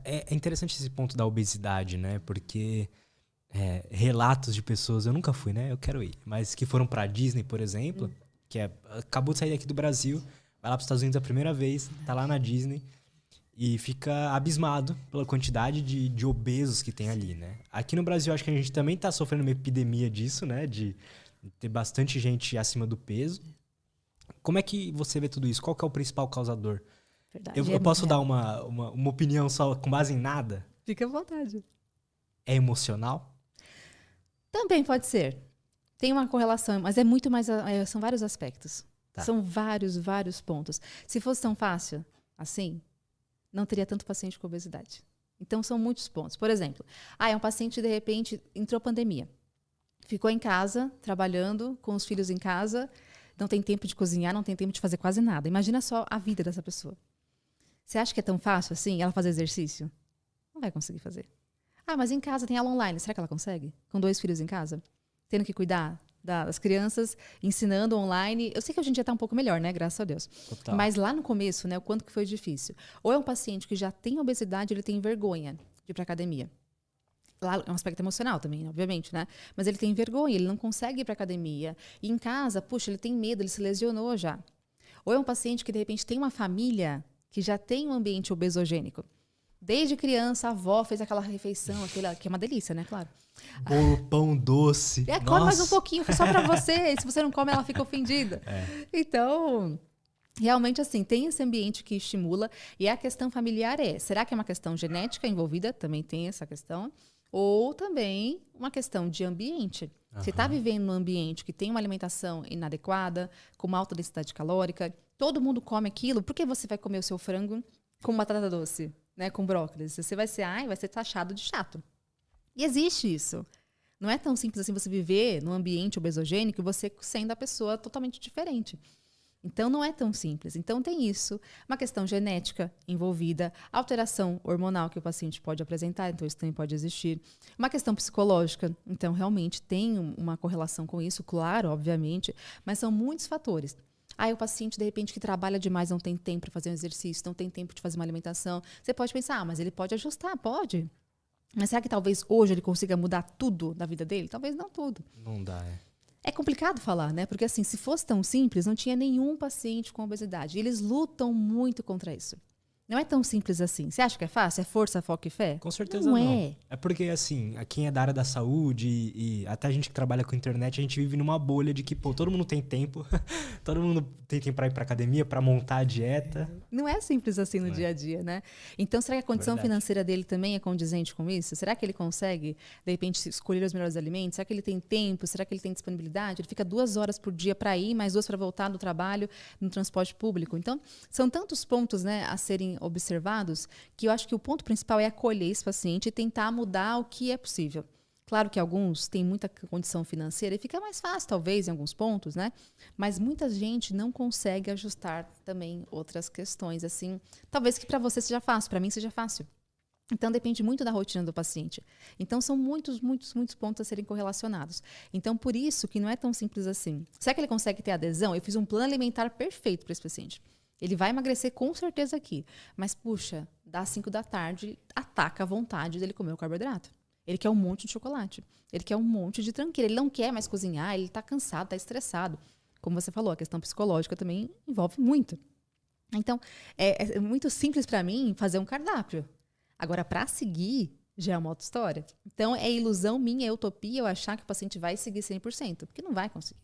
É interessante esse ponto da obesidade, né? Porque relatos de pessoas, eu nunca fui, né? Eu quero ir. Mas que foram pra Disney, por exemplo, acabou de sair aqui do Brasil, vai lá pros Estados Unidos a primeira vez, tá lá na Disney e fica abismado pela quantidade de obesos que tem ali, né? Aqui no Brasil, acho que a gente também tá sofrendo uma epidemia disso, né? De ter bastante gente acima do peso. Como é que você vê tudo isso? Qual que é o principal causador? Verdade, Eu muito posso dar real. uma opinião só com base em nada? Fica à vontade. É emocional? Também pode ser. Tem uma correlação, mas é muito mais. São vários aspectos. Tá. São vários pontos. Se fosse tão fácil assim, não teria tanto paciente com obesidade. Então, são muitos pontos. Por exemplo, é um paciente, de repente, entrou pandemia. Ficou em casa, trabalhando, com os filhos em casa, não tem tempo de cozinhar, não tem tempo de fazer quase nada. Imagina só a vida dessa pessoa. Você acha que é tão fácil assim ela fazer exercício? Não vai conseguir fazer. Mas em casa tem aula online. Será que ela consegue? Com 2 filhos em casa? Tendo que cuidar das crianças, ensinando online. Eu sei que hoje em dia está um pouco melhor, né? Graças a Deus. Total. Mas lá no começo, né? O quanto que foi difícil. Ou é um paciente que já tem obesidade, ele tem vergonha de ir para academia. Lá é um aspecto emocional também, obviamente, né? Mas ele tem vergonha, ele não consegue ir para academia. E em casa, puxa, ele tem medo, ele se lesionou já. Ou é um paciente que, de repente, tem uma família que já tem um ambiente obesogênico. Desde criança, a avó fez aquela refeição, que é uma delícia, né? Claro. Bolo, pão doce. Come mais um pouquinho, foi só pra você. E se você não come, ela fica ofendida. Então, realmente, assim, tem esse ambiente que estimula. E a questão familiar será que é uma questão genética envolvida? Também tem essa questão. Ou também uma questão de ambiente. Você está vivendo num ambiente que tem uma alimentação inadequada, com uma alta densidade calórica, todo mundo come aquilo, por que você vai comer o seu frango com batata doce, né, com brócolis? Você vai ser taxado de chato. E existe isso. Não é tão simples assim você viver num ambiente obesogênico e você sendo a pessoa totalmente diferente. Então, não é tão simples. Então, tem isso. Uma questão genética envolvida, alteração hormonal que o paciente pode apresentar, então isso também pode existir. Uma questão psicológica, então, realmente tem uma correlação com isso, claro, obviamente, mas são muitos fatores. O paciente, de repente, que trabalha demais, não tem tempo para fazer um exercício, não tem tempo de fazer uma alimentação. Você pode pensar, mas ele pode ajustar, pode. Mas será que talvez hoje ele consiga mudar tudo da vida dele? Talvez não tudo. Não dá, É complicado falar, né? Porque assim, se fosse tão simples, não tinha nenhum paciente com obesidade. E eles lutam muito contra isso. Não é tão simples assim. Você acha que é fácil? É força, foco e fé? Com certeza não. não. É porque, assim, quem é da área da saúde e até a gente que trabalha com internet, a gente vive numa bolha de que, todo mundo tem tempo. Todo mundo tem tempo pra ir pra academia, pra montar a dieta. Não é simples assim no dia a dia, né? Então, será que a condição financeira dele também é condizente com isso? Será que ele consegue, de repente, escolher os melhores alimentos? Será que ele tem tempo? Será que ele tem disponibilidade? Ele fica 2 horas por dia para ir, mais 2 para voltar do trabalho no transporte público. Então, são tantos pontos, né, a serem observados que eu acho que o ponto principal é acolher esse paciente e tentar mudar o que é possível. Claro que alguns têm muita condição financeira e fica mais fácil, talvez, em alguns pontos, né? Mas muita gente não consegue ajustar também outras questões, assim. Talvez que para você seja fácil, para mim seja fácil. Então, depende muito da rotina do paciente. Então, são muitos pontos a serem correlacionados. Então, por isso que não é tão simples assim. Será que ele consegue ter adesão? Eu fiz um plano alimentar perfeito para esse paciente. Ele vai emagrecer com certeza aqui. Mas, puxa, das 5 da tarde, ataca a vontade dele comer o carboidrato. Ele quer um monte de chocolate. Ele quer um monte de tranqueira. Ele não quer mais cozinhar, ele está cansado, está estressado. Como você falou, a questão psicológica também envolve muito. Então, é muito simples para mim fazer um cardápio. Agora, para seguir, já é uma outra história. Então, é ilusão minha, é utopia eu achar que o paciente vai seguir 100%, porque não vai conseguir.